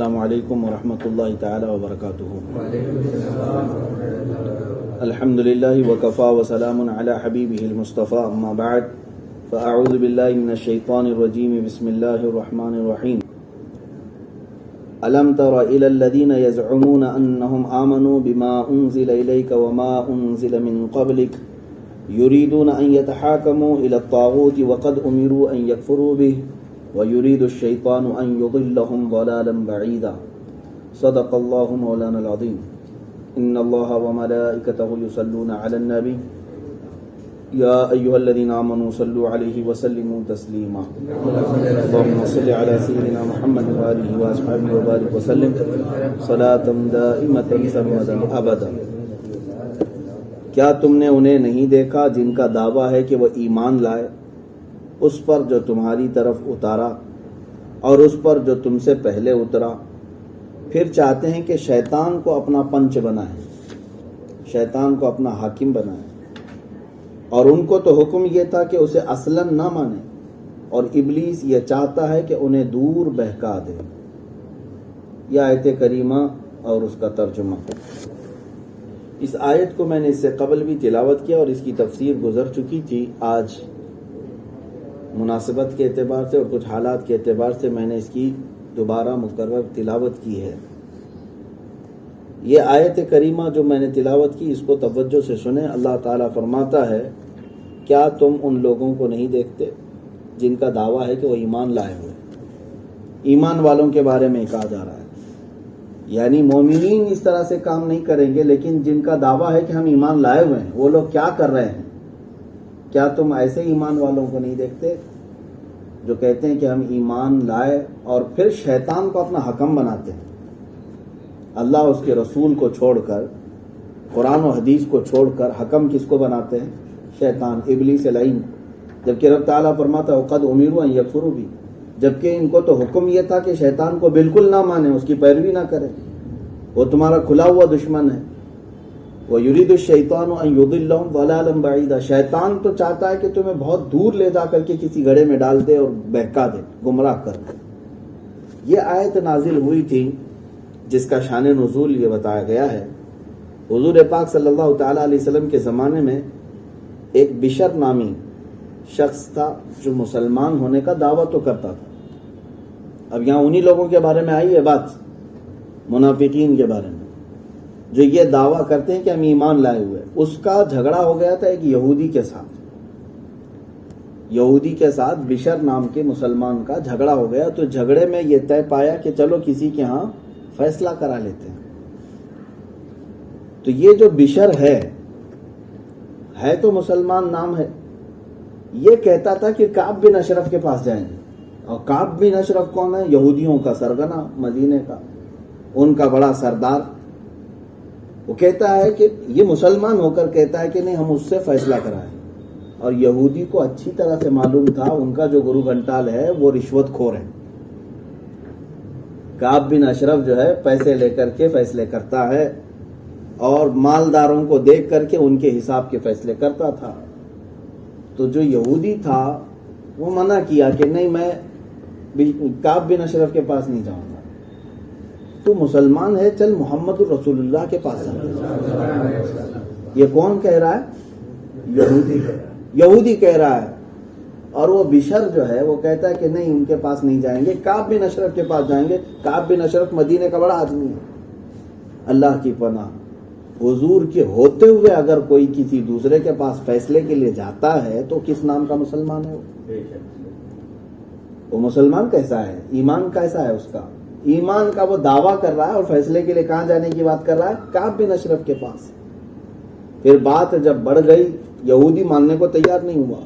السلام علیکم ورحمۃ اللہ تعالی وبرکاتہ۔ الحمد للہ وکفا وسلام علی حبیبہ المصطفیٰ، اما بعد فاعوذ باللہ من الشیطان الرجیم، بسم اللہ الرحمن الرحیم۔ الم تر الی الذین یزعمون انہم آمنوا بما انزل الیک وما انزل من قبلک یریدون ان یتحاکموا الی الطاغوت وقد امروا ان یکفروا بہ وَيُرِيدُ الشَّيْطَانُ أَن يُضِلَّهُمْ ضَلَالًا بَعِيدًا صدق اللہ مولانا العظیم۔ ان اللہ وملائکتہ یصلون علی النبی یا ایہا الذین آمنوا صلوا علیہ وسلموا تسلیما۔ اللہم صل علی سیدنا محمد وآلہ واصحابہ وبارک وسلم صلاۃ دائمۃ سرمدا ابدا۔ کیا تم نے انہیں نہیں دیکھا جن کا دعویٰ ہے کہ وہ ایمان لائے اس پر جو تمہاری طرف اتارا اور اس پر جو تم سے پہلے اترا، پھر چاہتے ہیں کہ شیطان کو اپنا پنچ بنائیں، شیطان کو اپنا حاکم بنائیں، اور ان کو تو حکم یہ تھا کہ اسے اصلاً نہ مانیں، اور ابلیس یہ چاہتا ہے کہ انہیں دور بہکا دے۔ یہ آیت کریمہ اور اس کا ترجمہ۔ اس آیت کو میں نے اس سے قبل بھی تلاوت کیا اور اس کی تفسیر گزر چکی تھی۔ آج مناسبت کے اعتبار سے اور کچھ حالات کے اعتبار سے میں نے اس کی دوبارہ مکرر تلاوت کی ہے۔ یہ آیت کریمہ جو میں نے تلاوت کی، اس کو توجہ سے سنیں۔ اللہ تعالیٰ فرماتا ہے، کیا تم ان لوگوں کو نہیں دیکھتے جن کا دعویٰ ہے کہ وہ ایمان لائے ہوئے؟ ایمان والوں کے بارے میں کہا جا رہا ہے، یعنی مومنین اس طرح سے کام نہیں کریں گے، لیکن جن کا دعویٰ ہے کہ ہم ایمان لائے ہوئے ہیں، وہ لوگ کیا کر رہے ہیں؟ کیا تم ایسے ایمان والوں کو نہیں دیکھتے جو کہتے ہیں کہ ہم ایمان لائے اور پھر شیطان کو اپنا حکم بناتے ہیں؟ اللہ اس کے رسول کو چھوڑ کر، قرآن و حدیث کو چھوڑ کر حکم کس کو بناتے ہیں؟ شیطان، ابلیس لعین۔ جبکہ رب تعالیٰ فرماتا ہے وقد امروا ان یکفروا بہ، جبکہ ان کو تو حکم یہ تھا کہ شیطان کو بالکل نہ مانیں، اس کی پیروی نہ کریں، وہ تمہارا کھلا ہوا دشمن ہے۔ وَيُرِيدُ الشَّيْطَانُ أَن يُضِلَّهُمْ ضَلَالًا بَعِيدًا، شیطان تو چاہتا ہے کہ تمہیں بہت دور لے جا کر کے کسی گڑھے میں ڈال دے اور بہکا دے، گمراہ کر دے۔ یہ آیت نازل ہوئی تھی جس کا شان نزول یہ بتایا گیا ہے۔ حضور پاک صلی اللہ تعالیٰ علیہ وسلم کے زمانے میں ایک بشر نامی شخص تھا جو مسلمان ہونے کا دعویٰ تو کرتا تھا۔ اب یہاں انہی لوگوں کے بارے میں آئی ہے بات، منافقین کے بارے میں، جو یہ دعویٰ کرتے ہیں کہ ہم ایمان لائے ہوئے۔ اس کا جھگڑا ہو گیا تھا ایک یہودی کے ساتھ، یہودی کے ساتھ بشر نام کے مسلمان کا جھگڑا ہو گیا۔ تو جھگڑے میں یہ طے پایا کہ چلو کسی کے ہاں فیصلہ کرا لیتے ہیں۔ تو یہ جو بشر ہے تو مسلمان نام ہے، یہ کہتا تھا کہ کعب بن اشرف کے پاس جائیں گے۔ اور کعب بن اشرف کون ہے؟ یہودیوں کا سرگنا، مدینے کا، ان کا بڑا سردار۔ وہ کہتا ہے کہ یہ مسلمان ہو کر کہتا ہے کہ نہیں، ہم اس سے فیصلہ کرائیں۔ اور یہودی کو اچھی طرح سے معلوم تھا ان کا جو گرو گھنٹال ہے وہ رشوت خور ہے۔ کعب بن اشرف جو ہے پیسے لے کر کے فیصلے کرتا ہے اور مالداروں کو دیکھ کر کے ان کے حساب کے فیصلے کرتا تھا۔ تو جو یہودی تھا وہ منع کیا کہ نہیں، میں کعب بن اشرف کے پاس نہیں جاؤں گا، تو مسلمان ہے، چل محمد الرسول اللہ کے پاس جاتا۔ یہ کون کہہ رہا ہے؟ یہودی کہہ رہا ہے، اور وہ بشر جو ہے وہ کہتا ہے کہ نہیں، ان کے پاس نہیں جائیں گے، کعب بن اشرف کے پاس جائیں گے۔ کعب بن اشرف مدینے کا بڑا آدمی ہے، اللہ کی پناہ۔ حضور کے ہوتے ہوئے اگر کوئی کسی دوسرے کے پاس فیصلے کے لیے جاتا ہے تو کس نام کا مسلمان ہے وہ مسلمان کیسا ہے؟ ایمان کیسا ہے اس کا؟ ایمان کا وہ دعویٰ کر رہا ہے اور فیصلے کے لیے کہاں جانے کی بات کر رہا ہے؟ کعب بن اشرف کے پاس۔ پھر بات جب بڑھ گئی، یہودی ماننے کو تیار نہیں ہوا،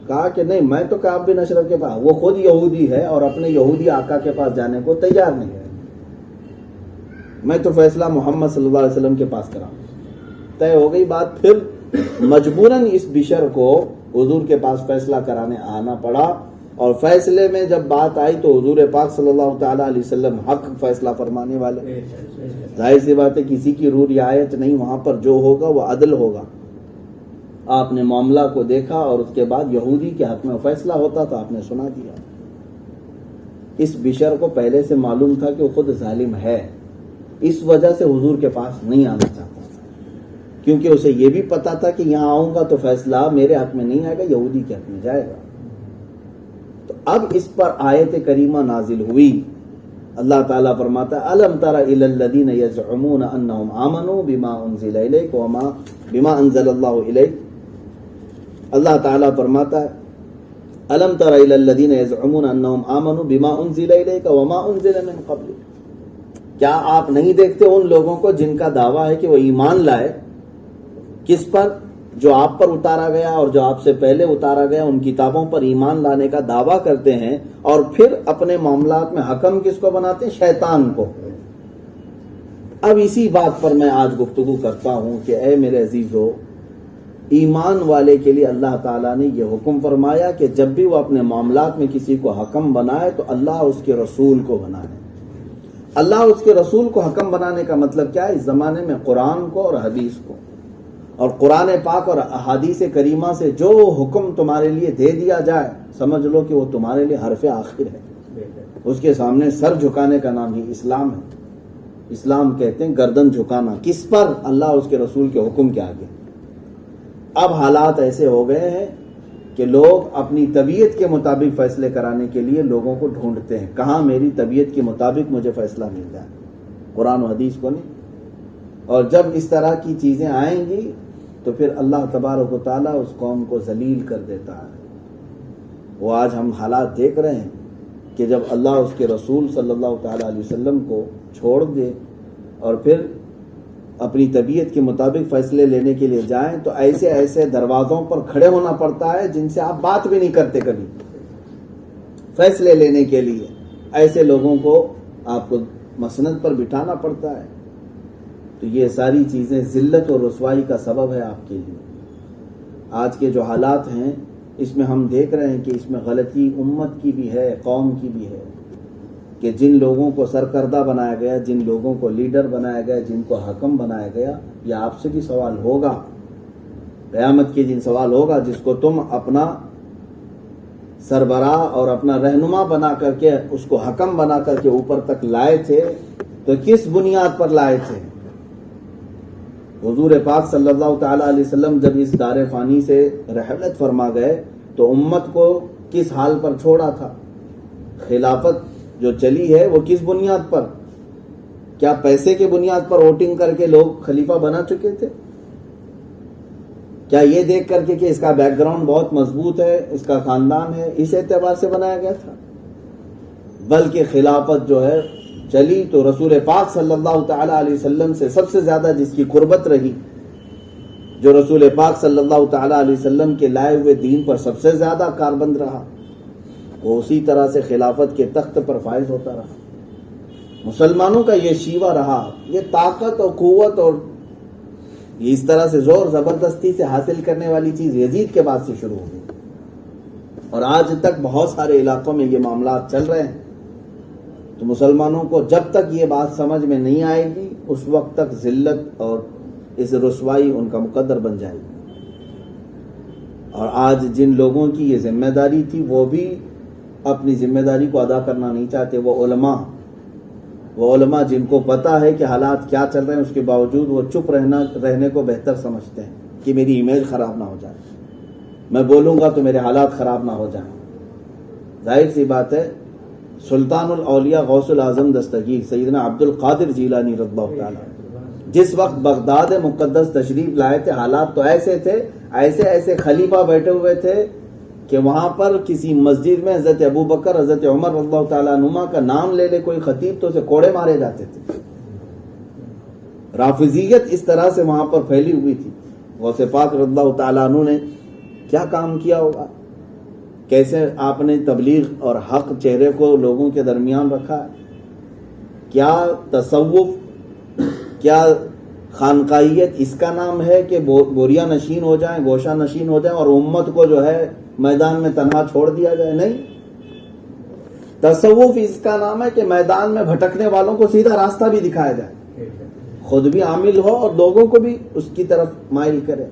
کہا کہ نہیں، میں تو کعب بن اشرف کے پاس، وہ خود یہودی ہے اور اپنے یہودی آقا کے پاس جانے کو تیار نہیں ہے، میں تو فیصلہ محمد صلی اللہ علیہ وسلم کے پاس کراؤں۔ طے ہو گئی بات۔ پھر مجبوراً اس بشر کو حضور کے پاس فیصلہ کرانے آنا پڑا، اور فیصلے میں جب بات آئی تو حضور پاک صلی اللہ تعالیٰ علیہ وسلم حق فیصلہ فرمانے والے، ظاہر سی بات ہے کسی کی روح رعایت نہیں، وہاں پر جو ہوگا وہ عدل ہوگا۔ آپ نے معاملہ کو دیکھا اور اس کے بعد یہودی کے حق میں فیصلہ ہوتا تو آپ نے سنا دیا۔ اس بشر کو پہلے سے معلوم تھا کہ وہ خود ظالم ہے، اس وجہ سے حضور کے پاس نہیں آنا چاہتا تھا، کیونکہ اسے یہ بھی پتا تھا کہ یہاں آؤں گا تو فیصلہ میرے حق میں نہیں آئے گا، یہودی کے حق میں جائے گا۔ تو اب اس پر آیت کریمہ نازل ہوئی۔ اللہ تعالیٰ فرماتا ہے الم تر الی الذین یزعمون انہم آمنوا بما انزل الیک وما بما انزل اللہ الیک۔ اللہ تعالیٰ فرماتا ہے الم تر الی الذین یزعمون انہم آمنوا بما انزل الیک وما انزل من قبلک۔ کیا آپ نہیں دیکھتے ان لوگوں کو جن کا دعویٰ ہے کہ وہ ایمان لائے کس پر؟ جو آپ پر اتارا گیا اور جو آپ سے پہلے اتارا گیا ان کتابوں پر ایمان لانے کا دعویٰ کرتے ہیں، اور پھر اپنے معاملات میں حکم کس کو بناتے ہیں؟ شیطان کو۔ اب اسی بات پر میں آج گفتگو کرتا ہوں کہ اے میرے عزیزو، ایمان والے کے لیے اللہ تعالیٰ نے یہ حکم فرمایا کہ جب بھی وہ اپنے معاملات میں کسی کو حکم بنائے تو اللہ اس کے رسول کو بنائے۔ اللہ اس کے رسول کو حکم بنانے کا مطلب کیا ہے؟ اس زمانے میں قرآن کو اور حدیث کو، اور قرآن پاک اور احادیث کریمہ سے جو حکم تمہارے لیے دے دیا جائے سمجھ لو کہ وہ تمہارے لیے حرف آخر ہے، اس کے سامنے سر جھکانے کا نام ہی اسلام ہے۔ اسلام کہتے ہیں گردن جھکانا، کس پر؟ اللہ اس کے رسول کے حکم کے آگے۔ اب حالات ایسے ہو گئے ہیں کہ لوگ اپنی طبیعت کے مطابق فیصلے کرانے کے لیے لوگوں کو ڈھونڈتے ہیں، کہاں میری طبیعت کے مطابق مجھے فیصلہ مل جائے، قرآن و حدیث کو نہیں۔ اور جب اس طرح کی چیزیں آئیں گی تو پھر اللہ تبارک و تعالیٰ اس قوم کو ذلیل کر دیتا ہے۔ وہ آج ہم حالات دیکھ رہے ہیں کہ جب اللہ اس کے رسول صلی اللہ تعالیٰ علیہ وسلم کو چھوڑ دے اور پھر اپنی طبیعت کے مطابق فیصلے لینے کے لیے جائیں تو ایسے ایسے دروازوں پر کھڑے ہونا پڑتا ہے جن سے آپ بات بھی نہیں کرتے کبھی، فیصلے لینے کے لیے ایسے لوگوں کو آپ کو مسند پر بٹھانا پڑتا ہے۔ تو یہ ساری چیزیں ذلت اور رسوائی کا سبب ہے آپ کے لیے۔ آج کے جو حالات ہیں اس میں ہم دیکھ رہے ہیں کہ اس میں غلطی امت کی بھی ہے، قوم کی بھی ہے، کہ جن لوگوں کو سرکردہ بنایا گیا، جن لوگوں کو لیڈر بنایا گیا، جن کو حکم بنایا گیا، یہ آپ سے بھی سوال ہوگا قیامت کے دن، سوال ہوگا جس کو تم اپنا سربراہ اور اپنا رہنما بنا کر کے اس کو حکم بنا کر کے اوپر تک لائے تھے تو کس بنیاد پر لائے تھے؟ حضور پاک صلی اللہ تعالیٰ علیہ وسلم جب اس دار فانی سے رحلت فرما گئے تو امت کو کس حال پر چھوڑا تھا؟ خلافت جو چلی ہے وہ کس بنیاد پر؟ کیا پیسے کے بنیاد پر ووٹنگ کر کے لوگ خلیفہ بنا چکے تھے؟ کیا یہ دیکھ کر کے کہ اس کا بیک گراؤنڈ بہت مضبوط ہے، اس کا خاندان ہے، اس اعتبار سے بنایا گیا تھا؟ بلکہ خلافت جو ہے چلی تو رسول پاک صلی اللہ تعالیٰ علیہ وسلم سے سب سے زیادہ جس کی قربت رہی، جو رسول پاک صلی اللہ تعالیٰ علیہ وسلم کے لائے ہوئے دین پر سب سے زیادہ کاربند رہا، وہ اسی طرح سے خلافت کے تخت پر فائز ہوتا رہا۔ مسلمانوں کا یہ شیوہ رہا، یہ طاقت اور قوت اور یہ اس طرح سے زور زبردستی سے حاصل کرنے والی چیز یزید کے بعد سے شروع ہو گئی، اور آج تک بہت سارے علاقوں میں یہ معاملات چل رہے ہیں۔ تو مسلمانوں کو جب تک یہ بات سمجھ میں نہیں آئے گی اس وقت تک ذلت اور اس رسوائی ان کا مقدر بن جائے گی۔ اور آج جن لوگوں کی یہ ذمہ داری تھی وہ بھی اپنی ذمہ داری کو ادا کرنا نہیں چاہتے، وہ علماء جن کو پتا ہے کہ حالات کیا چل رہے ہیں اس کے باوجود وہ چپ رہنے کو بہتر سمجھتے ہیں کہ میری امیج خراب نہ ہو جائے، میں بولوں گا تو میرے حالات خراب نہ ہو جائیں۔ ظاہر سی بات ہے، سلطان الاولیاء غوث العظم دستگیر سیدنا عبد القادر جیلانی رضی اللہ تعالیٰ جس وقت بغداد مقدس تشریف لائے تھے حالات تو ایسے تھے، ایسے خلیفہ بیٹھے ہوئے تھے کہ وہاں پر کسی مسجد میں حضرت ابو بکر حضرت عمر رضی اللہ تعالیٰ عنہما کا نام لے لے کوئی خطیب تو اسے کوڑے مارے جاتے تھے۔ رافضیت اس طرح سے وہاں پر پھیلی ہوئی تھی۔ غوث پاک رضی اللہ تعالیٰ عنہ نے کیا کام کیا ہوگا، کیسے آپ نے تبلیغ اور حق چہرے کو لوگوں کے درمیان رکھا، کیا تصوف، کیا خانقاہیت اس کا نام ہے کہ بوریا نشین ہو جائیں، گوشہ نشین ہو جائیں اور امت کو جو ہے میدان میں تنہا چھوڑ دیا جائے؟ نہیں، تصوف اس کا نام ہے کہ میدان میں بھٹکنے والوں کو سیدھا راستہ بھی دکھایا جائے، خود بھی عامل ہو اور لوگوں کو بھی اس کی طرف مائل کرے۔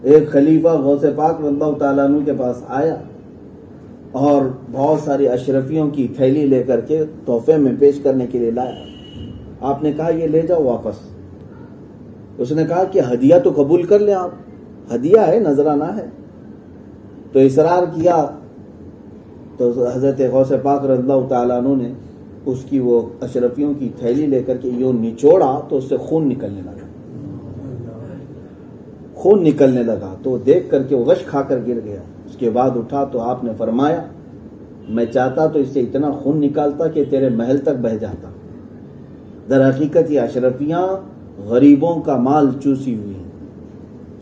ایک خلیفہ غوث پاک رضی اللہ تعالیٰ عنہ کے پاس آیا اور بہت ساری اشرفیوں کی تھیلی لے کر کے تحفے میں پیش کرنے کے لیے لایا. آپ نے کہا یہ لے جاؤ واپس. اس نے کہا کہ ہدیہ تو قبول کر لیں آپ, ہدیہ ہے نذرانہ ہے. تو اصرار کیا تو حضرت غوث پاک رضی اللہ تعالیٰ عنہ نے اس کی وہ اشرفیوں کی تھیلی لے کر کے یوں نچوڑا تو اس سے خون نکلنے لگا. خون نکلنے لگا تو دیکھ کر کے وہ غش کھا کر گر گیا. اس کے بعد اٹھا تو آپ نے فرمایا میں چاہتا تو اس سے اتنا خون نکالتا کہ تیرے محل تک بہہ جاتا. در حقیقت یہ اشرفیاں غریبوں کا مال چوسی ہوئی ہیں,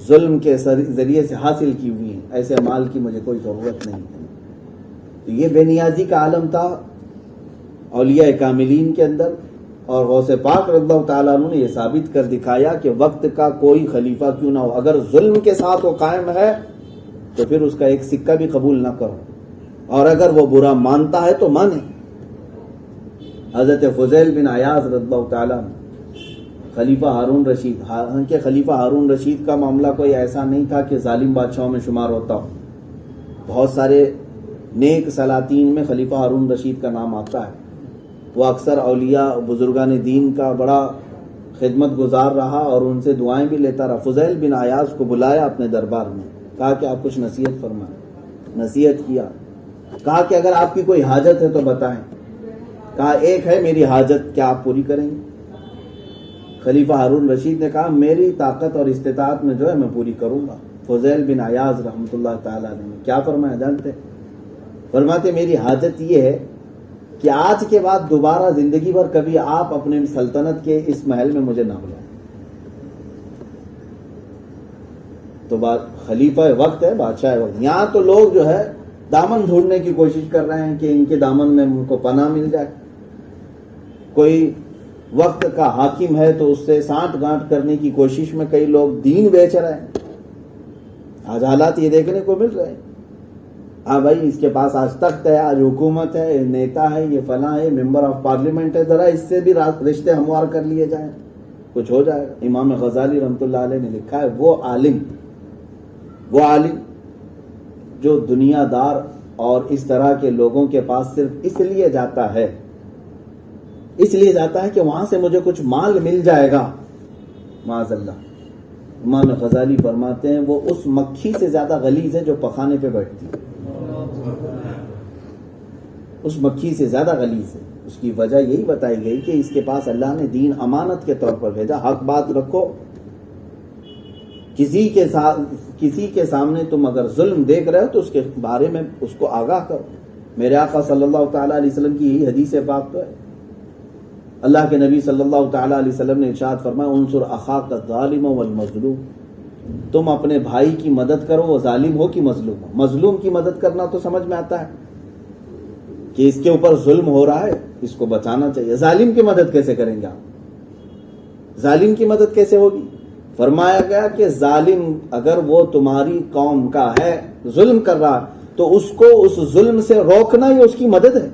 ظلم کے ذریعے سے حاصل کی ہوئی ہیں. ایسے مال کی مجھے کوئی ضرورت نہیں ہے. تو یہ بے نیازی کا عالم تھا اولیاء کاملین کے اندر, اور غوث پاک رضی اللہ تعالیٰ عنہ نے یہ ثابت کر دکھایا کہ وقت کا کوئی خلیفہ کیوں نہ ہو, اگر ظلم کے ساتھ وہ قائم ہے تو پھر اس کا ایک سکہ بھی قبول نہ کرو, اور اگر وہ برا مانتا ہے تو مانے. حضرت فضیل بن عیاض رضی اللہ تعالیٰ عنہ خلیفہ ہارون رشید, حالانکہ خلیفہ ہارون رشید کا معاملہ کوئی ایسا نہیں تھا کہ ظالم بادشاہوں میں شمار ہوتا ہو. بہت سارے نیک سلاطین میں خلیفہ ہارون رشید کا نام آتا ہے. وہ اکثر اولیاء بزرگان دین کا بڑا خدمت گزار رہا اور ان سے دعائیں بھی لیتا رہا. فضیل بن عیاض کو بلایا اپنے دربار میں, کہا کہ آپ کچھ نصیحت فرمائیں. نصیحت کیا, کہا کہ اگر آپ کی کوئی حاجت ہے تو بتائیں. کہا ایک ہے میری حاجت, کیا آپ پوری کریں گے؟ خلیفہ ہارون رشید نے کہا میری طاقت اور استطاعت میں جو ہے میں پوری کروں گا. فضیل بن عیاض رحمۃ اللہ تعالیٰ نے کیا فرمایا جانتے؟ فرماتے میری حاجت یہ ہے کہ آج کے بعد دوبارہ زندگی بھر کبھی آپ اپنے سلطنت کے اس محل میں مجھے نہ بلائیں. تو خلیفہ وقت ہے, بادشاہ وقت. یہاں تو لوگ جو ہے دامن ڈھونڈنے کی کوشش کر رہے ہیں کہ ان کے دامن میں ان کو پناہ مل جائے. کوئی وقت کا حاکم ہے تو اس سے سانٹ گانٹ کرنے کی کوشش میں کئی لوگ دین بیچ رہے ہیں. آج حالات یہ دیکھنے کو مل رہے ہیں. ہاں بھائی اس کے پاس آج تخت ہے, آج حکومت ہے, نیتا ہے, یہ فلاں ہے, ممبر آف پارلیمنٹ ہے, ذرا اس سے بھی رشتے ہموار کر لیے جائیں, کچھ ہو جائے گا. امام غزالی رحمۃ اللہ علیہ نے لکھا ہے وہ عالم جو دنیا دار اور اس طرح کے لوگوں کے پاس صرف اس لیے جاتا ہے کہ وہاں سے مجھے کچھ مال مل جائے گا, معاذ اللہ. امام غزالی فرماتے ہیں وہ اس مکھی سے زیادہ غلیظ ہے جو پخانے پہ بیٹھتی ہے. اس مکھی سے زیادہ غلیظ ہے. اس کی وجہ یہی بتائی گئی کہ اس کے پاس اللہ نے دین امانت کے طور پر بھیجا. حق بات رکھو, کسی کے سامنے تم اگر ظلم دیکھ رہے ہو تو اس کے بارے میں اس کو آگاہ کرو. میرے آقا صلی اللہ تعالیٰ علیہ وسلم کی یہی حدیث پاک تو ہے. اللہ کے نبی صلی اللہ تعالیٰ علیہ وسلم نے ارشاد فرمایا انصر اخاک الظالم والمظلوم, تم اپنے بھائی کی مدد کرو وہ ظالم ہو کہ مظلوم ہو. مظلوم کی مدد کرنا تو سمجھ میں آتا ہے کہ اس کے اوپر ظلم ہو رہا ہے, اس کو بچانا چاہیے. ظالم کی مدد کیسے کریں گے آپ؟ ظالم کی مدد کیسے ہوگی؟ فرمایا گیا کہ ظالم اگر وہ تمہاری قوم کا ہے, ظلم کر رہا, تو اس کو اس ظلم سے روکنا ہی اس کی مدد ہے.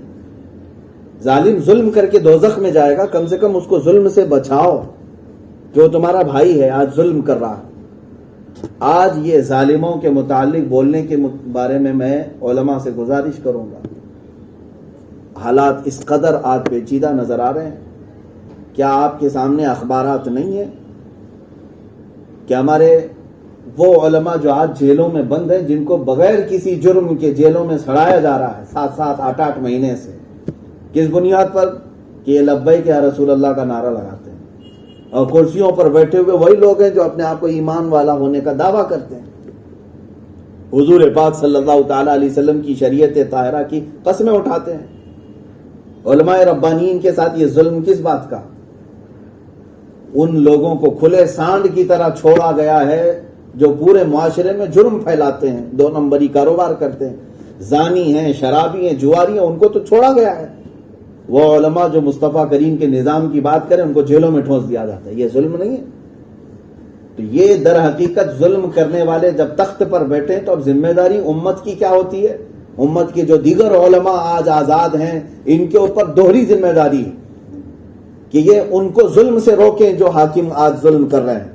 ظالم ظلم کر کے دوزخ میں جائے گا, کم سے کم اس کو ظلم سے بچاؤ. جو تمہارا بھائی ہے آج ظلم کر رہا. آج یہ ظالموں کے متعلق بولنے کے بارے میں علماء سے گزارش کروں گا. حالات اس قدر آج پیچیدہ نظر آ رہے ہیں. کیا آپ کے سامنے اخبارات نہیں ہیں کہ ہمارے وہ علماء جو آج جیلوں میں بند ہیں, جن کو بغیر کسی جرم کے جیلوں میں سڑایا جا رہا ہے 7-7, 8-8 مہینے سے. کس بنیاد پر؟ کہ یہ لبیک یا رسول اللہ کا نعرہ لگاتے ہیں, اور کرسیوں پر بیٹھے ہوئے وہی لوگ ہیں جو اپنے آپ کو ایمان والا ہونے کا دعویٰ کرتے ہیں. حضور پاک صلی اللہ تعالیٰ علیہ وسلم کی شریعت طاہرہ کی قسمیں اٹھاتے ہیں. علماء ربانیین کے ساتھ یہ ظلم کس بات کا؟ ان لوگوں کو کھلے سانڈ کی طرح چھوڑا گیا ہے جو پورے معاشرے میں جرم پھیلاتے ہیں, 2 نمبری کاروبار کرتے ہیں, زانی ہیں, شرابی ہیں, جواری ہیں, ان کو تو چھوڑا گیا ہے. وہ علماء جو مصطفیٰ کریم کے نظام کی بات کریں ان کو جیلوں میں ٹھونس دیا جاتا ہے. یہ ظلم نہیں ہے؟ تو یہ در حقیقت ظلم کرنے والے جب تخت پر بیٹھے تو اب ذمہ داری امت کی کیا ہوتی ہے؟ امت کے جو دیگر علماء آج آزاد ہیں ان کے اوپر دوہری ذمہ داری کہ یہ ان کو ظلم سے روکیں جو حاکم آج ظلم کر رہے ہیں.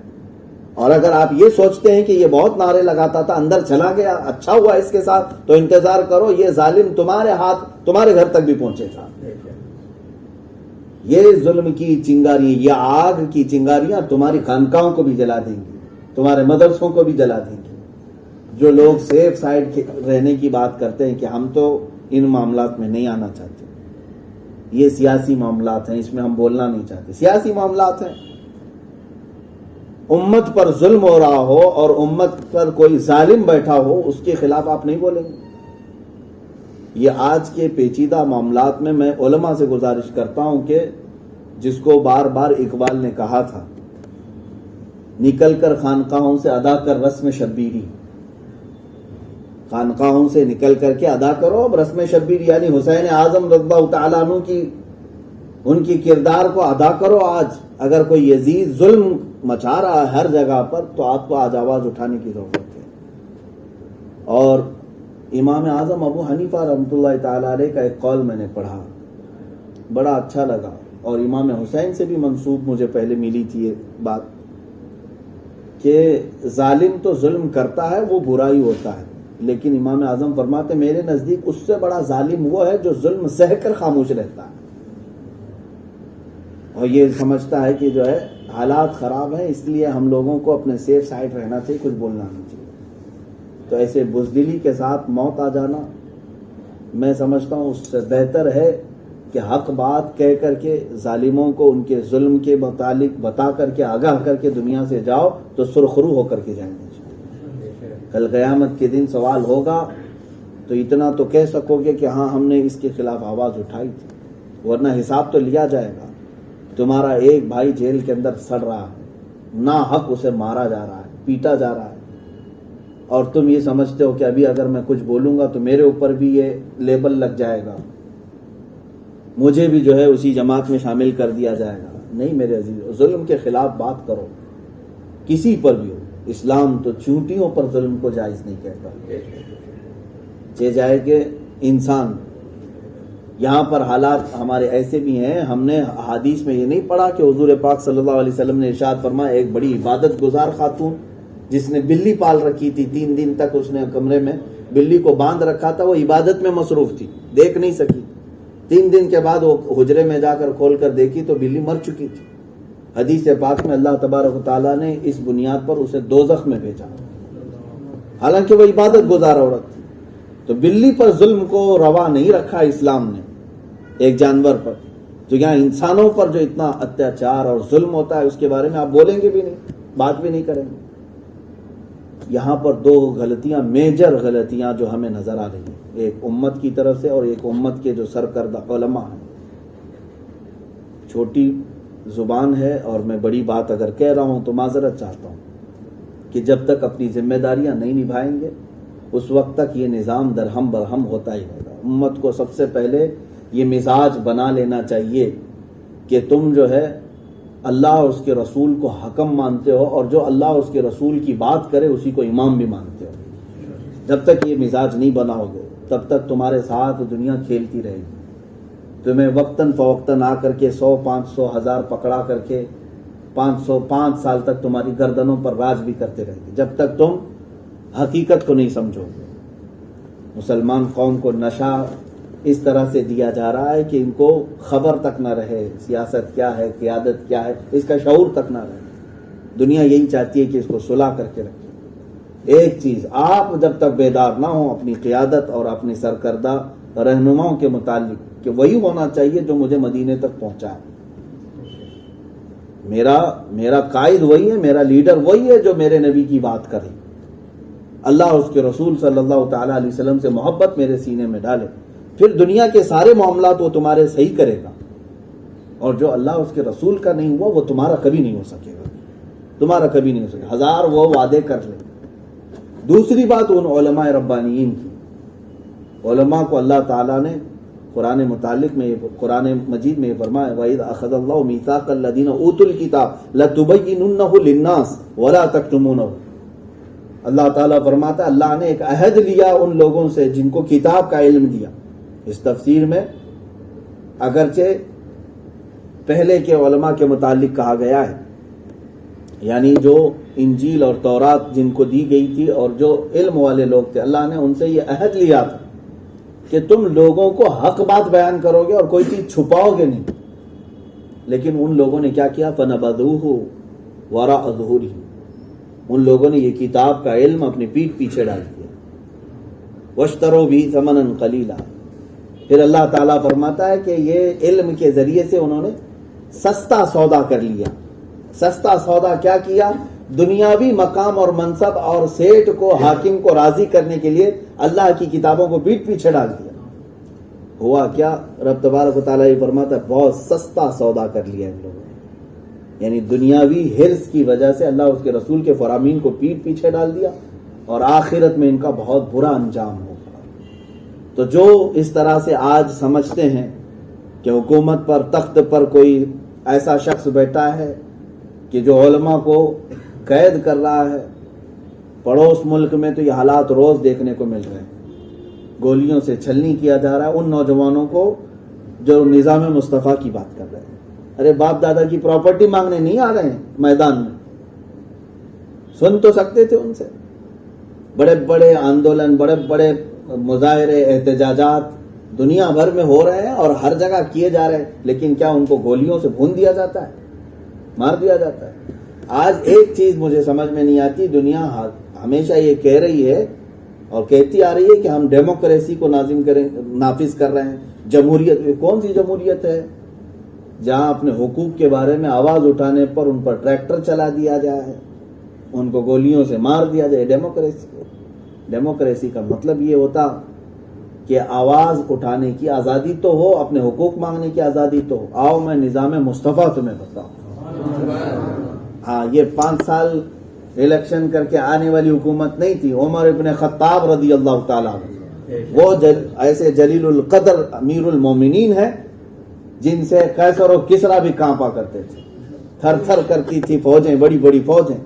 اور اگر آپ یہ سوچتے ہیں کہ یہ بہت نعرے لگاتا تھا اندر چلا گیا اچھا ہوا اس کے ساتھ، تو انتظار کرو یہ ظالم تمہارے ہاتھ تمہارے گھر تک بھی پہنچے گا. یہ ظلم کی چنگاریاں، یہ آگ کی چنگاریاں تمہاری خانقاہوں کو بھی جلا دیں گی، تمہارے مدرسوں کو بھی جلا دیں گی. جو لوگ سیف سائڈ رہنے کی بات کرتے ہیں کہ ہم تو ان معاملات میں نہیں آنا چاہتے، یہ سیاسی معاملات ہیں، اس میں ہم بولنا نہیں چاہتے. سیاسی معاملات ہیں، امت پر ظلم ہو رہا ہو اور امت پر کوئی ظالم بیٹھا ہو، اس کے خلاف آپ نہیں بولیں گے. یہ آج کے پیچیدہ معاملات میں علماء سے گزارش کرتا ہوں کہ جس کو بار بار اقبال نے کہا تھا، نکل کر خانقاہوں سے ادا کر رسم شبیری، خانقاہوں سے نکل کر کے ادا کرو اب رسم شبیری، یعنی حسین اعظم رضی اللہ تعالیٰ عنہ کی ان کی کردار کو ادا کرو. آج اگر کوئی یزید ظلم مچا رہا ہے ہر جگہ پر تو آپ کو آج آواز اٹھانے کی ضرورت ہے. اور امام اعظم ابو حنیفہ رحمۃ اللہ تعالی علیہ کا ایک قول میں نے پڑھا، بڑا اچھا لگا، اور امام حسین سے بھی منسوب مجھے پہلے ملی تھی یہ بات کہ ظالم تو ظلم کرتا ہے وہ برائی ہوتا ہے، لیکن امام اعظم فرماتے میرے نزدیک اس سے بڑا ظالم وہ ہے جو ظلم سہ کر خاموش رہتا ہے اور یہ سمجھتا ہے کہ جو ہے حالات خراب ہیں اس لیے ہم لوگوں کو اپنے سیف سائڈ رہنا چاہیے، کچھ بولنا نہیں چاہیے. تو ایسے بزدلی کے ساتھ موت آ جانا میں سمجھتا ہوں اس سے بہتر ہے کہ حق بات کہہ کر کے ظالموں کو ان کے ظلم کے متعلق بتا کر کے آگاہ کر کے دنیا سے جاؤ تو سرخرو ہو کر کے جائیں گے. کل قیامت کے دن سوال ہوگا تو اتنا تو کہہ سکو گے کہ ہاں ہم نے اس کے خلاف آواز اٹھائی تھی، ورنہ حساب تو لیا جائے گا. تمہارا ایک بھائی جیل کے اندر سڑ رہا ہے، نا حق اسے مارا جا رہا ہے، پیٹا جا رہا ہے، اور تم یہ سمجھتے ہو کہ ابھی اگر میں کچھ بولوں گا تو میرے اوپر بھی یہ لیبل لگ جائے گا، مجھے بھی جو ہے اسی جماعت میں شامل کر دیا جائے گا. نہیں میرے عزیز، ظلم کے خلاف بات کرو، کسی پر بھی ہو. اسلام تو چونٹیوں پر ظلم کو جائز نہیں کہتا. چہ جائے کہ انسان، یہاں پر حالات ہمارے ایسے بھی ہیں، ہم نے حدیث میں یہ نہیں پڑھا کہ حضور پاک صلی اللہ علیہ وسلم نے ارشاد فرمایا ایک بڑی عبادت گزار خاتون جس نے بلی پال رکھی تھی، 3 دن تک اس نے کمرے میں بلی کو باندھ رکھا تھا، وہ عبادت میں مصروف تھی، دیکھ نہیں سکی. 3 دن کے بعد وہ حجرے میں جا کر کھول کر دیکھی تو بلی مر چکی تھی. حدیث پاک میں اللہ تبارک و تعالیٰ نے اس بنیاد پر اسے دوزخ میں بھیجا، حالانکہ وہ عبادت گزار عورت تھی. تو بلی پر ظلم کو روا نہیں رکھا اسلام نے ایک جانور پر. تو یہاں انسانوں پر جو اتنا اتیاچار اور ظلم ہوتا ہے اس کے بارے میں آپ بولیں گے بھی نہیں، بات بھی نہیں کریں گے. یہاں پر 2 غلطیاں، میجر غلطیاں جو ہمیں نظر آ رہی ہیں، ایک امت کی طرف سے اور ایک امت کے جو سرکردہ علماء ہیں. چھوٹی زبان ہے اور میں بڑی بات اگر کہہ رہا ہوں تو معذرت چاہتا ہوں کہ جب تک اپنی ذمہ داریاں نہیں نبھائیں گے اس وقت تک یہ نظام درہم برہم ہوتا ہی رہے گا. امت کو سب سے پہلے یہ مزاج بنا لینا چاہیے کہ تم جو ہے اللہ اور اس کے رسول کو حکم مانتے ہو، اور جو اللہ اور اس کے رسول کی بات کرے اسی کو امام بھی مانتے ہو. جب تک یہ مزاج نہیں بناؤ گے تب تک تمہارے ساتھ دنیا کھیلتی رہے گی. تمہیں وقتاً فوقتاً آ کر کے 100 500 1000 پکڑا کر کے 505 سال تک تمہاری گردنوں پر راج بھی کرتے رہے گی جب تک تم حقیقت کو نہیں سمجھو گے. مسلمان قوم کو نشہ اس طرح سے دیا جا رہا ہے کہ ان کو خبر تک نہ رہے سیاست کیا ہے، قیادت کیا ہے، اس کا شعور تک نہ رہے. دنیا یہی چاہتی ہے کہ اس کو صلح کر کے رکھے. ایک چیز، آپ جب تک بیدار نہ ہوں اپنی قیادت اور اپنی سرکردہ رہنماؤں کے متعلق کہ وہی ہونا چاہیے جو مجھے مدینے تک پہنچائے، میرا قائد وہی ہے، میرا لیڈر وہی ہے جو میرے نبی کی بات کرے، اللہ اس کے رسول صلی اللہ تعالیٰ علیہ وسلم سے محبت میرے سینے میں ڈالے، پھر دنیا کے سارے معاملات وہ تمہارے صحیح کرے گا. اور جو اللہ اس کے رسول کا نہیں ہوا وہ تمہارا کبھی نہیں ہو سکے گا، تمہارا کبھی نہیں ہو سکے گا، 1000 وہ وعدے کر لیں. دوسری بات ان علماء ربانیین کی، علماء کو اللہ تعالیٰ نے قرآن متعلق میں قرآن مجید میں فرمایا وَإِذْ أَخَذَ اللَّهُ مِيثَاقَ الَّذِينَ أُوتُوا الْكِتَابَ لَتُبَيِّنُنَّهُ لِلنَّاسِ وَلَا تَكْتُمُونَهُ. اللہ تعالیٰ فرماتا ہے اللہ نے ایک عہد لیا ان لوگوں سے جن کو کتاب کا علم دیا. اس تفسیر میں اگرچہ پہلے کے علماء کے متعلق کہا گیا ہے، یعنی جو انجیل اور تورات جن کو دی گئی تھی اور جو علم والے لوگ تھے، اللہ نے ان سے یہ عہد لیا تھا کہ تم لوگوں کو حق بات بیان کرو گے اور کوئی چیز چھپاؤ گے نہیں. لیکن ان لوگوں نے کیا کیا؟ فَنَبَذُوهُ وَرَاءَ ظُهُورِهِمْ، ان لوگوں نے یہ کتاب کا علم اپنی پیٹھ پیچھے ڈال دیا. وَاشْتَرَوْا بِهِ ثَمَنًا قَلِيلًا، پھر اللہ تعالیٰ فرماتا ہے کہ یہ علم کے ذریعے سے انہوں نے سستا سودا کر لیا. سستا سودا کیا کیا؟ دنیاوی مقام اور منصب اور سیٹ کو، حاکم کو راضی کرنے کے لیے اللہ کی کتابوں کو پیٹھ پیچھے ڈال دیا. ہوا کیا؟ رب تبارک و تعالیٰ یہ فرماتا ہے بہت سستا سودا کر لیا ان لوگوں نے. یعنی دنیاوی حرص کی وجہ سے اللہ اس کے رسول کے فرامین کو پیٹھ پیچھے ڈال دیا اور آخرت میں ان کا بہت برا انجام ہوگا. تو جو اس طرح سے آج سمجھتے ہیں کہ حکومت پر، تخت پر کوئی ایسا شخص بیٹھا ہے کہ جو علماء کو قید کر رہا ہے، پڑوس ملک میں تو یہ حالات روز دیکھنے کو مل رہے ہیں. گولیوں سے چھلنی کیا جا رہا ہے ان نوجوانوں کو جو نظام مصطفیٰ کی بات کر رہے ہیں. ارے باپ دادا کی پراپرٹی مانگنے نہیں آ رہے ہیں میدان میں، سن تو سکتے تھے ان سے. بڑے بڑے آندولن، بڑے بڑے مظاہرے، احتجاجات دنیا بھر میں ہو رہے ہیں اور ہر جگہ کیے جا رہے ہیں، لیکن کیا ان کو گولیوں سے بھون دیا جاتا ہے، مار دیا جاتا ہے؟ آج ایک چیز مجھے سمجھ میں نہیں آتی، دنیا ہمیشہ یہ کہہ رہی ہے اور کہتی آ رہی ہے کہ ہم ڈیموکریسی کو نافذ کر رہے ہیں. جمہوریت، کون سی جمہوریت ہے جہاں اپنے حقوق کے بارے میں آواز اٹھانے پر ان پر ٹریکٹر چلا دیا جائے، ان کو گولیوں سے مار دیا جائے؟ ڈیموکریسی کا مطلب یہ ہوتا کہ آواز اٹھانے کی آزادی تو ہو، اپنے حقوق مانگنے کی آزادی تو ہو. آؤ میں نظام مصطفیٰ تمہیں بتاؤں. ہاں، یہ 5 سال الیکشن کر کے آنے والی حکومت نہیں تھی. عمر ابن خطاب رضی اللہ تعالیٰ عنہ وہ ایسے جلیل القدر امیر المومنین ہیں جن سے قیصر و کسریٰ بھی کانپا کرتے تھے، تھر تھر کرتی تھی فوجیں، بڑی بڑی فوجیں.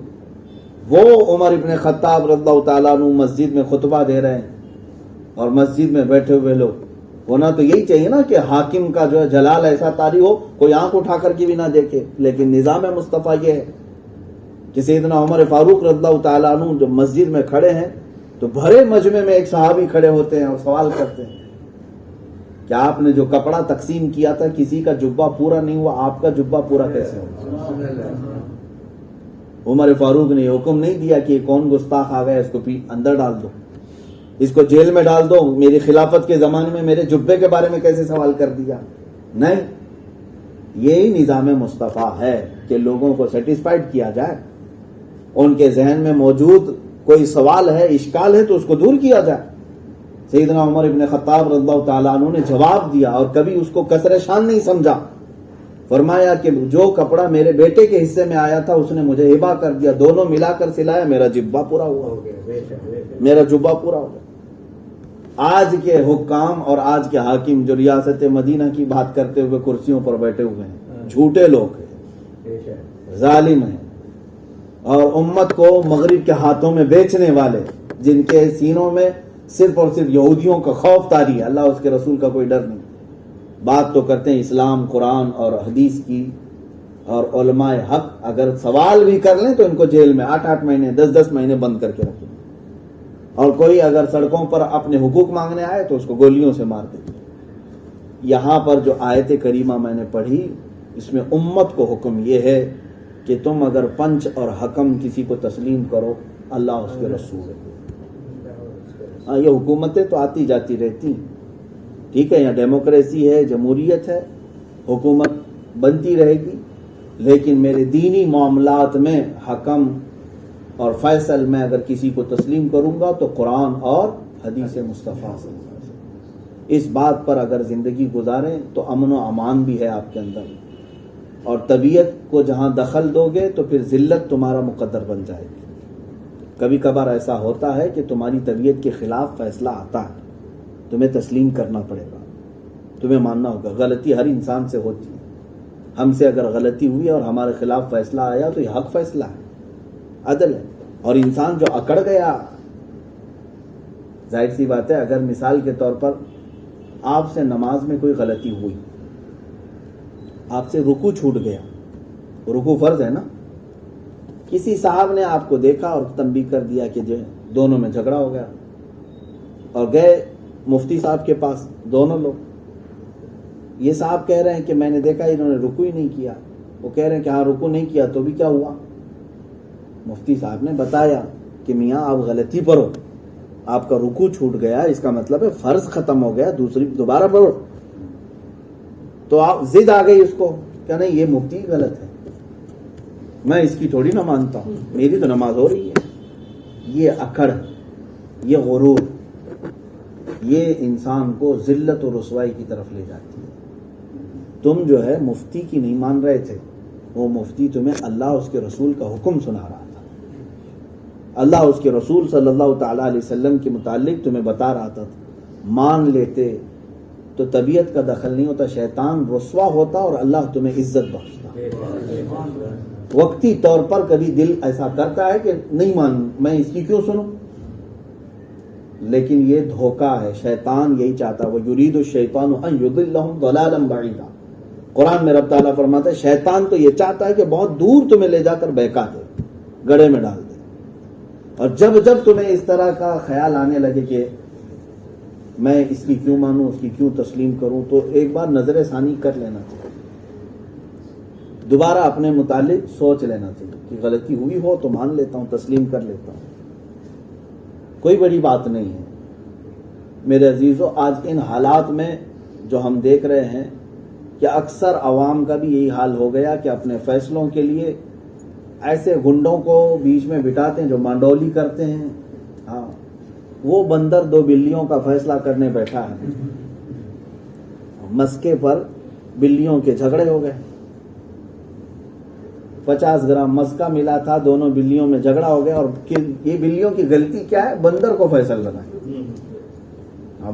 وہ عمر ابن خطاب رضی اللہ تعالیٰ عنہ مسجد میں خطبہ دے رہے ہیں اور مسجد میں بیٹھے ہوئے لوگ، ہونا تو یہی چاہیے نا کہ حاکم کا جو ہے جلال ایسا طاری ہو کوئی آنکھ اٹھا کر کے بھی نہ دیکھے. لیکن نظام مصطفیٰ یہ ہے کہ سیدنا عمر فاروق رضی اللہ تعالیٰ عنہ جو مسجد میں کھڑے ہیں تو بھرے مجمع میں ایک صحابی کھڑے ہوتے ہیں اور سوال کرتے ہیں کہ آپ نے جو کپڑا تقسیم کیا تھا کسی کا جبہ پورا نہیں ہوا، آپ کا جبہ پورا کیسے ہوا؟ عمر فاروق نے یہ حکم نہیں دیا کہ کون گستاخ آ گیا اس کو اندر ڈال دو، اس کو جیل میں ڈال دو، میری خلافت کے زمانے میں میرے جبے کے بارے میں کیسے سوال کر دیا. نہیں، یہی نظام مصطفیٰ ہے کہ لوگوں کو سیٹسفائیڈ کیا جائے، ان کے ذہن میں موجود کوئی سوال ہے، اشکال ہے تو اس کو دور کیا جائے. سیدنا عمر ابن خطاب رضی اللہ تعالیٰ عنہ نے جواب دیا اور کبھی اس کو کسر شان نہیں سمجھا. فرمایا کہ جو کپڑا میرے بیٹے کے حصے میں آیا تھا اس نے مجھے ہبہ کر دیا، دونوں ملا کر سلایا، میرا جبہ پورا ہوا، میرا جبہ پورا ہوا. آج کے حکام اور آج کے حاکم جو ریاست مدینہ کی بات کرتے ہوئے کرسیوں پر بیٹھے ہوئے ہیں، جھوٹے لوگ ہیں، ظالم ہیں اور امت کو مغرب کے ہاتھوں میں بیچنے والے، جن کے سینوں میں صرف اور صرف یہودیوں کا خوف طاری ہے، اللہ اس کے رسول کا کوئی ڈر نہیں. بات تو کرتے ہیں اسلام، قرآن اور حدیث کی، اور علماء حق اگر سوال بھی کر لیں تو ان کو جیل میں 8 مہینے 10 مہینے بند کر کے رکھیں، اور کوئی اگر سڑکوں پر اپنے حقوق مانگنے آئے تو اس کو گولیوں سے مار دیں. یہاں پر جو آیت کریمہ میں نے پڑھی اس میں امت کو حکم یہ ہے کہ تم اگر پنچ اور حکم کسی کو تسلیم کرو، اللہ اس کے رسول ہے. یہ حکومتیں تو آتی جاتی رہتی، ٹھیک ہے، یہاں ڈیموکریسی ہے، جمہوریت ہے، حکومت بنتی رہے گی، لیکن میرے دینی معاملات میں حکم اور فیصل میں اگر کسی کو تسلیم کروں گا تو قرآن اور حدیث مصطفیٰ سے. اس بات پر اگر زندگی گزاریں تو امن و امان بھی ہے آپ کے اندر، اور طبیعت کو جہاں دخل دو گے تو پھر ذلت تمہارا مقدر بن جائے گی. کبھی کبھار ایسا ہوتا ہے کہ تمہاری طبیعت کے خلاف فیصلہ آتا ہے، تمہیں تسلیم کرنا پڑے گا، تمہیں ماننا ہوگا. غلطی ہر انسان سے ہوتی ہے، ہم سے اگر غلطی ہوئی اور ہمارے خلاف فیصلہ آیا تو یہ حق فیصلہ ہے، عدل ہے. اور انسان جو اکڑ گیا، ظاہر سی بات ہے، اگر مثال کے طور پر آپ سے نماز میں کوئی غلطی ہوئی، آپ سے رکوع چھوٹ گیا، رکوع فرض ہے نا، کسی صاحب نے آپ کو دیکھا اور تنبیہ کر دیا کہ جو دونوں میں جھگڑا ہو گیا، اور گئے مفتی صاحب کے پاس دونوں لوگ۔ یہ صاحب کہہ رہے ہیں کہ میں نے دیکھا انہوں نے رکوع ہی نہیں کیا، وہ کہہ رہے ہیں کہ ہاں رکوع نہیں کیا، تو بھی کیا ہوا؟ مفتی صاحب نے بتایا کہ میاں آپ غلطی پر ہو، آپ کا رکوع چھوٹ گیا، اس کا مطلب ہے فرض ختم ہو گیا، دوبارہ پڑھو۔ تو آپ ضد آ گئی اس کو کہ نہیں یہ مفتی غلط ہے، میں اس کی تھوڑی نہ مانتا ہوں، میری تو نماز ہو رہی ہے۔ یہ اکڑ، یہ غرور، یہ انسان کو ذلت و رسوائی کی طرف لے جاتی ہے۔ تم جو ہے مفتی کی نہیں مان رہے تھے، وہ مفتی تمہیں اللہ اس کے رسول کا حکم سنا رہا تھا، اللہ اس کے رسول صلی اللہ تعالی علیہ وسلم کے متعلق تمہیں بتا رہا تھا۔ مان لیتے تو طبیعت کا دخل نہیں ہوتا، شیطان رسوا ہوتا اور اللہ تمہیں عزت بخشتا۔ وقتی طور پر کبھی دل ایسا کرتا ہے کہ نہیں مان، میں اس کی کیوں سنوں، لیکن یہ دھوکہ ہے، شیطان یہی چاہتا ہے، وَيُرِيدُ الشَّيْطَانُ أَن يُضِلَّهُمْ ضَلَالًا بَعِيدًا۔ قرآن میں رب تعالیٰ فرماتا ہے شیطان تو یہ چاہتا ہے کہ بہت دور تمہیں لے جا کر بہکا دے، گڑھے میں ڈال دے، اور جب جب تمہیں اس طرح کا خیال آنے لگے کہ میں اس کی کیوں مانوں، اس کی کیوں تسلیم کروں، تو ایک بار نظر ثانی کر لینا چاہیے، دوبارہ اپنے متعلق سوچ لینا چاہیے کہ غلطی ہوئی ہو تو مان لیتا ہوں، تسلیم کر لیتا ہوں، کوئی بڑی بات نہیں ہے۔ میرے عزیزو، آج ان حالات میں جو ہم دیکھ رہے ہیں کہ اکثر عوام کا بھی یہی حال ہو گیا کہ اپنے فیصلوں کے لیے ایسے گنڈوں کو بیچ میں بٹھاتے ہیں جو مانڈولی کرتے ہیں۔ ہاں، وہ بندر دو بلیوں کا فیصلہ کرنے بیٹھا ہے، مسکے پر بلیوں کے جھگڑے ہو گئے، 50 گرام مسکا ملا تھا، دونوں بلیوں میں جھگڑا ہو گیا، اور یہ بلیوں کی غلطی کیا ہے؟ بندر کو فیصل لگا۔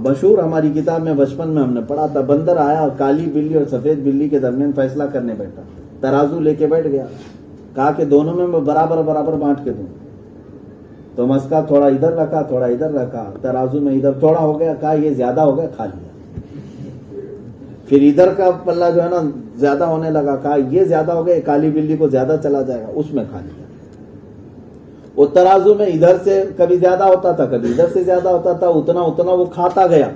مشہور ہماری کتاب میں بچپن میں ہم نے پڑھا تھا، بندر آیا اور کالی بلی اور سفید بلی کے درمیان فیصلہ کرنے بیٹھا، ترازو لے کے بیٹھ گیا، کہا کہ دونوں میں برابر برابر بانٹ کے دوں، تو مسکا تھوڑا ادھر رکھا تھوڑا ادھر رکھا، ترازو میں ادھر تھوڑا ہو گیا، کہا یہ زیادہ ہو گیا، کھا لیا۔ پھر ادھر کا پلہ جو ہے نا زیادہ ہونے لگا، کہا یہ زیادہ ہو گیا، کالی بلی کو زیادہ چلا جائے گا، اس میں کھا لیا۔ وہ ترازو میں ادھر سے کبھی زیادہ ہوتا تھا کبھی ادھر سے زیادہ ہوتا تھا، اتنا اتنا وہ کھاتا گیا،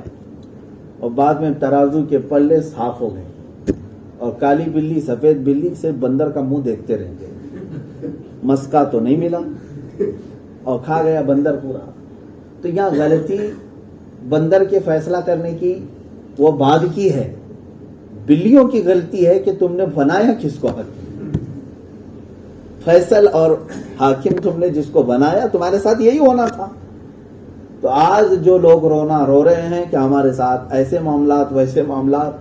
اور بعد میں ترازو کے پلے صاف ہو گئے، اور کالی بلی سفید بلی سے بندر کا منہ دیکھتے رہ گئے، مسکا تو نہیں ملا اور کھا گیا بندر پورا۔ تو یہاں غلطی بندر کے فیصلہ کرنے کی وہ بعد کی ہے، بلیوں کی غلطی ہے کہ تم نے بنایا کس کو حاکم، فیصل اور حاکم تم نے جس کو بنایا، تمہارے ساتھ یہی ہونا تھا۔ تو آج جو لوگ رو رہے ہیں کہ ہمارے ساتھ ایسے معاملات ویسے معاملات،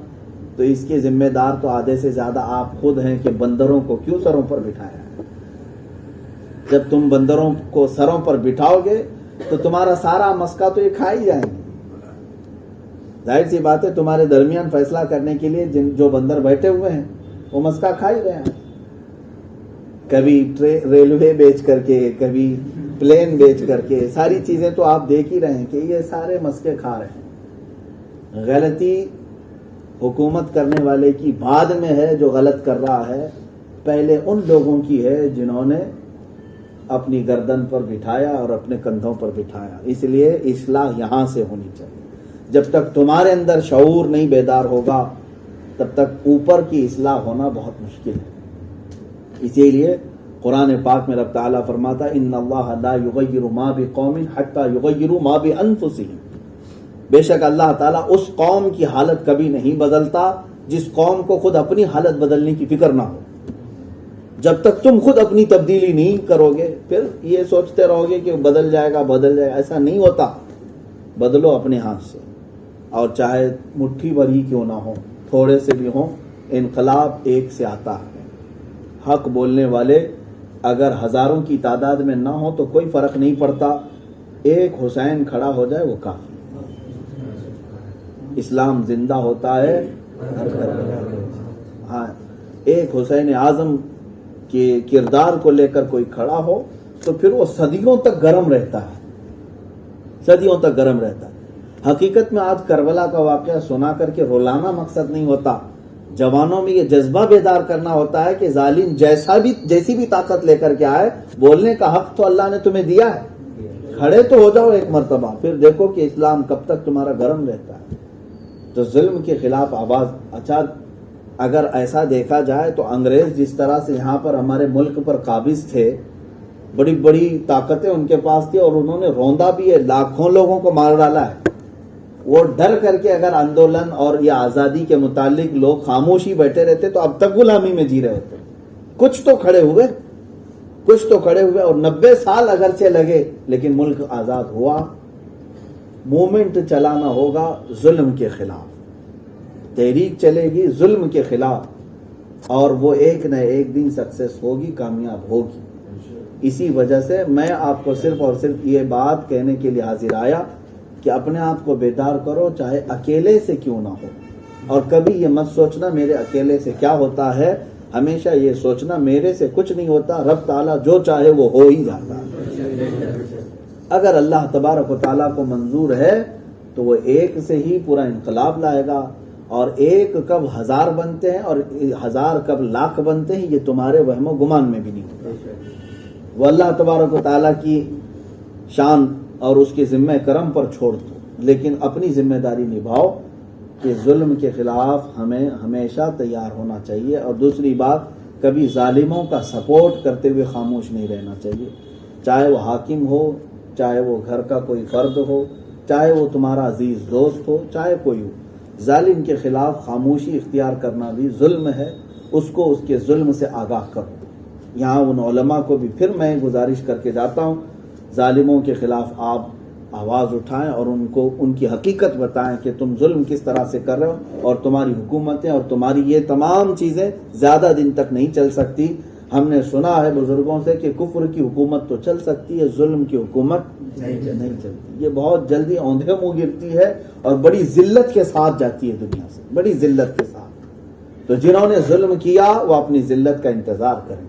تو اس کے ذمہ دار تو آدھے سے زیادہ آپ خود ہیں کہ بندروں کو کیوں سروں پر بٹھایا ہے۔ جب تم بندروں کو سروں پر بٹھاؤ گے تو تمہارا سارا مسکا تو یہ کھا ہی جائیں گے۔ ظاہر سی بات ہے، تمہارے درمیان فیصلہ کرنے کے لیے جو بندر بیٹھے ہوئے ہیں وہ مسکا کھا ہی رہے ہیں، کبھی ریلوے بیچ کر کے، کبھی پلین بیچ کر کے، ساری چیزیں تو آپ دیکھ ہی رہے ہیں کہ یہ سارے مسکے کھا رہے ہیں۔ غلطی حکومت کرنے والے کی بعد میں ہے جو غلط کر رہا ہے، پہلے ان لوگوں کی ہے جنہوں نے اپنی گردن پر بٹھایا اور اپنے کندھوں پر بٹھایا۔ اس لیے اصلاح یہاں سے ہونی چاہیے۔ جب تک تمہارے اندر شعور نہیں بیدار ہوگا تب تک اوپر کی اصلاح ہونا بہت مشکل ہے۔ اسی لیے قرآن پاک میں رب تعالیٰ فرماتا ہے ان اللہ لا یغیر ما بقوم حتی یغیروا ما بانفسہم، بے شک اللہ تعالیٰ اس قوم کی حالت کبھی نہیں بدلتا جس قوم کو خود اپنی حالت بدلنے کی فکر نہ ہو۔ جب تک تم خود اپنی تبدیلی نہیں کرو گے پھر یہ سوچتے رہو گے کہ بدل جائے گا، ایسا نہیں ہوتا۔ بدلو اپنے ہاتھ سے، اور چاہے مٹھی بھر ہی کیوں نہ ہو، تھوڑے سے بھی ہوں، انقلاب ایک سے آتا ہے۔ حق بولنے والے اگر ہزاروں کی تعداد میں نہ ہو تو کوئی فرق نہیں پڑتا، ایک حسین کھڑا ہو جائے وہ کافی۔ اسلام زندہ ہوتا ہے ہر گھر میں۔ ہاں، ایک حسین اعظم کے کردار کو لے کر کوئی کھڑا ہو تو پھر وہ صدیوں تک گرم رہتا ہے، صدیوں تک گرم رہتا ہے۔ حقیقت میں آج کربلا کا واقعہ سنا کر کے رولانا مقصد نہیں ہوتا، جوانوں میں یہ جذبہ بیدار کرنا ہوتا ہے کہ ظالم جیسی بھی طاقت لے کر کے آئے، بولنے کا حق تو اللہ نے تمہیں دیا ہے، کھڑے تو ہو جاؤ ایک مرتبہ، پھر دیکھو کہ اسلام کب تک تمہارا گرم رہتا ہے۔ تو ظلم کے خلاف آواز، اچھا اگر ایسا دیکھا جائے تو انگریز جس طرح سے یہاں پر ہمارے ملک پر قابض تھے، بڑی بڑی طاقتیں ان کے پاس تھی اور انہوں نے روندا بھی ہے، لاکھوں لوگوں کو مار ڈالا ہے، وہ ڈر کر کے اگر آندولن اور یہ آزادی کے متعلق لوگ خاموشی بیٹھے رہتے تو اب تک غلامی میں جی رہے ہوتے۔ کچھ تو کھڑے ہوئے اور 90 سال اگرچہ لگے لیکن ملک آزاد ہوا۔ موومنٹ چلانا ہوگا ظلم کے خلاف، تحریک چلے گی ظلم کے خلاف، اور وہ ایک نہ ایک دن سکسیس ہوگی، کامیاب ہوگی۔ اسی وجہ سے میں آپ کو صرف اور صرف یہ بات کہنے کے لیے حاضر آیا کہ اپنے آپ کو بیدار کرو، چاہے اکیلے سے کیوں نہ ہو، اور کبھی یہ مت سوچنا میرے اکیلے سے کیا ہوتا ہے، ہمیشہ یہ سوچنا میرے سے کچھ نہیں ہوتا، رب تعالیٰ جو چاہے وہ ہو ہی جاتا ہے۔ اگر اللہ تبارک و تعالیٰ کو منظور ہے تو وہ ایک سے ہی پورا انقلاب لائے گا، اور ایک کب 1000 بنتے ہیں اور 1000 کب لاکھ بنتے ہیں یہ تمہارے وہم و گمان میں بھی نہیں ہوتا۔ وہ اللہ تبارک و تعالیٰ کی شان اور اس کے ذمہ کرم پر چھوڑ دو، لیکن اپنی ذمہ داری نبھاؤ کہ ظلم کے خلاف ہمیں ہمیشہ تیار ہونا چاہیے، اور دوسری بات کبھی ظالموں کا سپورٹ کرتے ہوئے خاموش نہیں رہنا چاہیے، چاہے وہ حاکم ہو، چاہے وہ گھر کا کوئی فرد ہو، چاہے وہ تمہارا عزیز دوست ہو، چاہے کوئی ہو۔ ظالم کے خلاف خاموشی اختیار کرنا بھی ظلم ہے، اس کو اس کے ظلم سے آگاہ کرو۔ یہاں ان علماء کو بھی پھر میں گزارش کر کے جاتا ہوں، ظالموں کے خلاف آپ آواز اٹھائیں اور ان کو ان کی حقیقت بتائیں کہ تم ظلم کس طرح سے کر رہے ہو، اور تمہاری حکومتیں اور تمہاری یہ تمام چیزیں زیادہ دن تک نہیں چل سکتی۔ ہم نے سنا ہے بزرگوں سے کہ کفر کی حکومت تو چل سکتی ہے، ظلم کی حکومت نہیں چلتی، یہ بہت جلدی اوندھے منہ گرتی ہے اور بڑی ذلت کے ساتھ جاتی ہے دنیا سے، بڑی ذلت کے ساتھ۔ تو جنہوں نے ظلم کیا وہ اپنی ذلت کا انتظار کریں،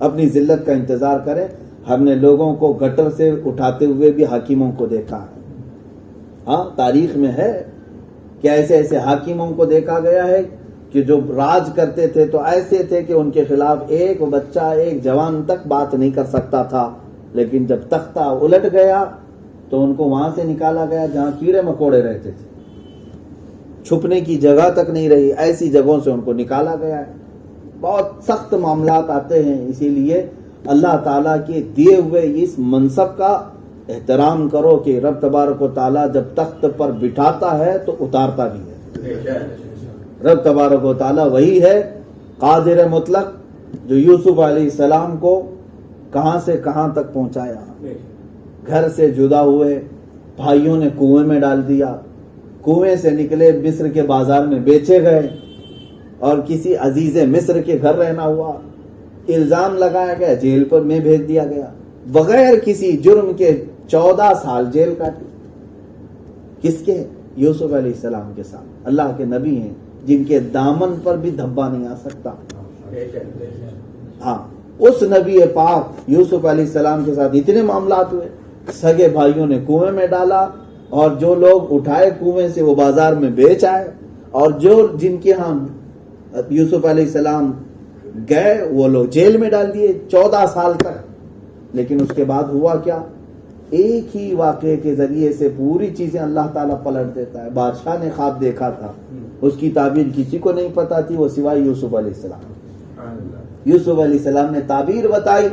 اپنی ذلت کا انتظار کریں۔ ہم نے لوگوں کو گٹر سے اٹھاتے ہوئے بھی حاکموں کو دیکھا ہے، ہاں تاریخ میں ہے کہ ایسے ایسے حاکموں کو دیکھا گیا ہے کہ جو راج کرتے تھے تو ایسے تھے کہ ان کے خلاف ایک بچہ، ایک جوان تک بات نہیں کر سکتا تھا، لیکن جب تختہ الٹ گیا تو ان کو وہاں سے نکالا گیا جہاں کیڑے مکوڑے رہتے تھے، چھپنے کی جگہ تک نہیں رہی، ایسی جگہوں سے ان کو نکالا گیا ہے۔ بہت سخت معاملات آتے ہیں، اسی لیے اللہ تعالیٰ کے دیے ہوئے اس منصب کا احترام کرو کہ رب تبارک و تعالیٰ جب تخت پر بٹھاتا ہے تو اتارتا بھی ہے۔ رب تبارک و تعالیٰ وہی ہے قادر مطلق جو یوسف علیہ السلام کو کہاں سے کہاں تک پہنچایا، گھر سے جدا ہوئے، بھائیوں نے کنویں میں ڈال دیا، کنویں سے نکلے مصر کے بازار میں بیچے گئے، اور کسی عزیز مصر کے گھر رہنا ہوا، الزام لگایا گیا، جیل پر میں بھیج دیا گیا، بغیر کسی جرم کے 14 سال جیل کاٹی۔ کس کے؟ یوسف علیہ السلام کے ساتھ، اللہ کے نبی ہیں جن کے دامن پر بھی دھبا نہیں آ سکتا۔ ہاں اس نبی پاک یوسف علیہ السلام کے ساتھ اتنے معاملات ہوئے، سگے بھائیوں نے کنویں میں ڈالا، اور جو لوگ اٹھائے کنویں سے وہ بازار میں بیچ آئے، اور جو جن کے ہاں یوسف علیہ السلام گئے وہ لوگ جیل میں ڈال دیے 14 سال تک۔ لیکن اس کے بعد ہوا کیا؟ ایک ہی واقعے کے ذریعے سے پوری چیزیں اللہ تعالیٰ پلٹ دیتا ہے۔ بادشاہ نے خواب دیکھا تھا، اس کی تعبیر کسی کو نہیں پتا تھی وہ سوائے یوسف علیہ السلام۔ یوسف علیہ السلام نے تعبیر بتائی،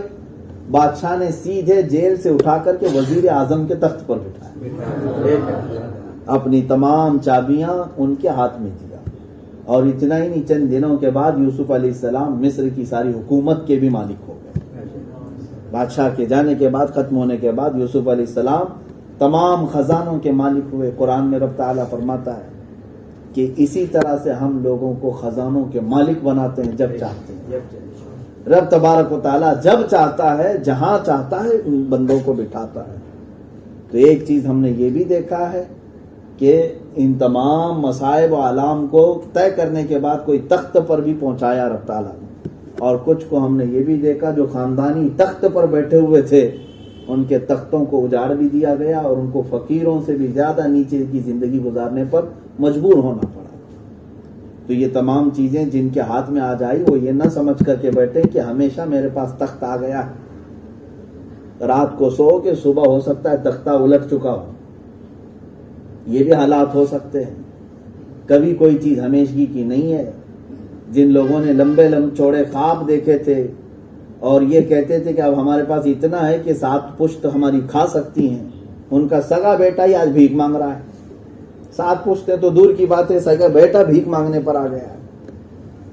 بادشاہ نے سیدھے جیل سے اٹھا کر کے وزیر اعظم کے تخت پر بٹھایا، اپنی تمام چابیاں ان کے ہاتھ میں دیا، اور اتنا ہی نہیں، چند دنوں کے بعد یوسف علیہ السلام مصر کی ساری حکومت کے بھی مالک ہو گئے۔ بادشاہ کے جانے کے بعد، ختم ہونے کے بعد یوسف علیہ السلام تمام خزانوں کے مالک ہوئے۔ قرآن میں رب تعالیٰ فرماتا ہے کہ اسی طرح سے ہم لوگوں کو خزانوں کے مالک بناتے ہیں جب چاہتے ہیں۔ رب تبارک و تعالیٰ جب چاہتا ہے، جہاں چاہتا ہے، ان بندوں کو بٹھاتا ہے۔ تو ایک چیز ہم نے یہ بھی دیکھا ہے کہ ان تمام مصائب و علام کو طے کرنے کے بعد کوئی تخت پر بھی پہنچایا رب تعالیٰ نے، اور کچھ کو ہم نے یہ بھی دیکھا جو خاندانی تخت پر بیٹھے ہوئے تھے ان کے تختوں کو اجاڑ بھی دیا گیا، اور ان کو فقیروں سے بھی زیادہ نیچے کی زندگی گزارنے پر مجبور ہونا پڑا۔ تو یہ تمام چیزیں جن کے ہاتھ میں آ جائی وہ یہ نہ سمجھ کر کے بیٹھے کہ ہمیشہ میرے پاس تخت آ گیا ہے، رات کو سو کہ صبح ہو سکتا ہے تختہ الٹ چکا ہو، یہ بھی حالات ہو سکتے ہیں۔ کبھی کوئی چیز ہمیشگی کی نہیں ہے۔ جن لوگوں نے لمبے چوڑے خواب دیکھے تھے اور یہ کہتے تھے کہ اب ہمارے پاس اتنا ہے کہ 7 پشت ہماری کھا سکتی ہیں، ان کا سگا بیٹا ہی آج بھیک مانگ رہا ہے۔ 7 پشتیں تو دور کی بات ہے، سگا بیٹا بھیک مانگنے پر آ گیا ہے۔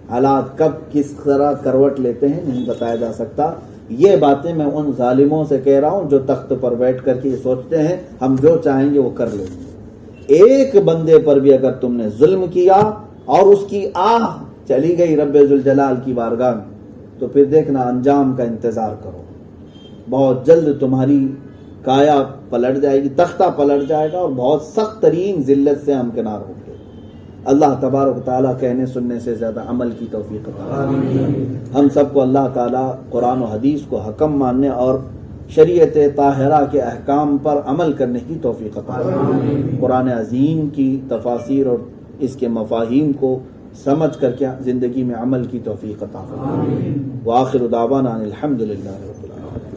حالات کب کس طرح کروٹ لیتے ہیں نہیں بتایا جا سکتا۔ یہ باتیں میں ان ظالموں سے کہہ رہا ہوں جو تخت پر بیٹھ کر کے یہ سوچتے ہیں ہم جو چاہیں گے وہ کر لیں گے۔ ایک بندے پر بھی اگر تم نے ظلم کیا اور اس کی آہ چلی گئی رب ذوالجلال کی بارگاہ میں تو پھر دیکھنا انجام کا انتظار کرو، بہت جلد تمہاری کایا پلٹ جائے گی، تختہ پلٹ جائے گا اور بہت سخت ترین ذلت سے ہمکنار ہوں گے۔ اللہ تبارک و تعالیٰ کہنے سننے سے زیادہ عمل کی توفیق عطا فرمائے۔ ہم سب کو اللہ تعالیٰ قرآن و حدیث کو حکم ماننے اور شریعت طاہرہ کے احکام پر عمل کرنے کی توفیق عطا فرمائے۔ قرآن عظیم کی تفاسیر اور اس کے مفاہیم کو سمجھ کر کے زندگی میں عمل کی توفیق عطا فرمائے۔ وآخر دعوانا الحمدللہ رب العالمین۔